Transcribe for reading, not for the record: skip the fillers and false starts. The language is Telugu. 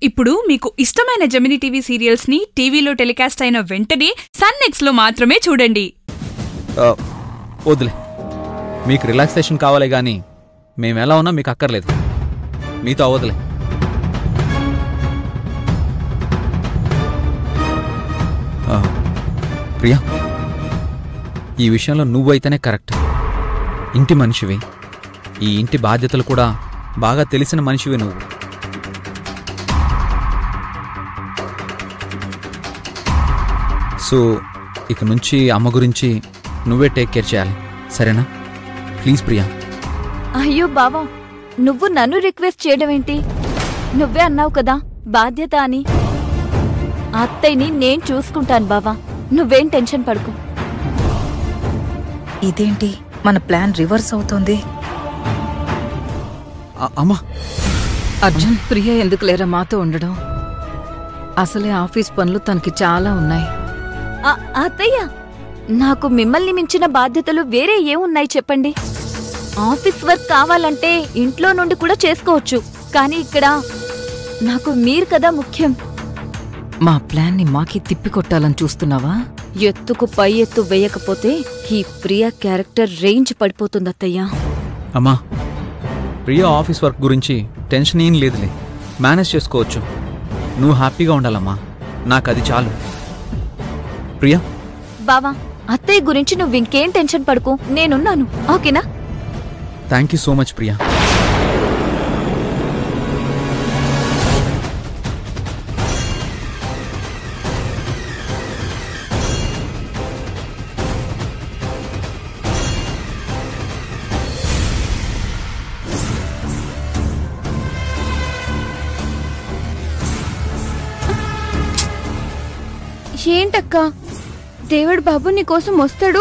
ఇప్పుడు మీకు ఇష్టమైన జెమినీ టీవీ సీరియల్స్ ని టీవీలో టెలికాస్ట్ అయిన వెంటనే సన్ నెక్స్ట్ లో మాత్రమే చూడండి. వద్దులే, మీకు రిలాక్సేషన్ కావాలే గాని మేమెలా ఉన్నా మీకు అక్కర్లేదు. మీతో అవ్వదులే. ప్రియా, ఈ విషయంలో నువ్వైతేనే కరెక్ట్. ఇంటి మనిషివి, ఈ ఇంటి బాధ్యతలు కూడా బాగా తెలిసిన మనిషివి నువ్వు. సో ఇక నుంచి అమ్మ గురించి నువ్వే టేక్ కేర్ చేయాలి, సరేనా? ప్లీజ్ ప్రియా. అయ్యో బావా, నువ్వు నన్ను రిక్వెస్ట్ చేయడం ఏంటి? నువ్వే అన్నావు కదా బాధ్యత అని. అత్తయ్యని నేను చూసుకుంటాను బావా, నువ్వేం టెన్షన్ పడుకో. ఇదేంటి మన ప్లాన్ రివర్స్ అవుతోంది? అమ్మా, అర్జున్, ప్రియ ఎందుకు లేరా మాతో ఉండడం? అసలే ఆఫీస్ పనులు తనకి చాలా ఉన్నాయి. అత్తయ్య, నాకు మిమ్మల్ని మించిన బాధ్యతలు వేరే ఏమున్నాయి చెప్పండి? ఆఫీస్ వర్క్ కావాలంటే ఇంట్లో నుండి కూడా చేసుకోవచ్చు, కానీ ఇక్కడ నాకు మీరు కదా ముఖ్యం. మా ప్లాన్ ని మాకి తిప్పికొట్టాలని చూస్తున్నావా? ఎత్తుకు పై ఎత్తు వేయకపోతే ఈ ప్రియ క్యారెక్టర్ రేంజ్ పడిపోతుంది అత్తయ్య. అమ్మా, ప్రియా ఆఫీస్ వర్క్ గురించి టెన్షన్ ఏం లేదులే, మేనేజ్ చేసుకోవచ్చు. నువ్వు హ్యాపీగా ఉండాలమ్మా, నాకు అది చాలు. ప్రియా బావా, అత్తయ్య గురించి నువ్వు ఇంకేం టెన్షన్ పడుకో, నేనున్నాను, ఓకేనా? Thank you so much Priya. ఏంటక్కా, దేవుడు బాబు నీకోసం వస్తాడు,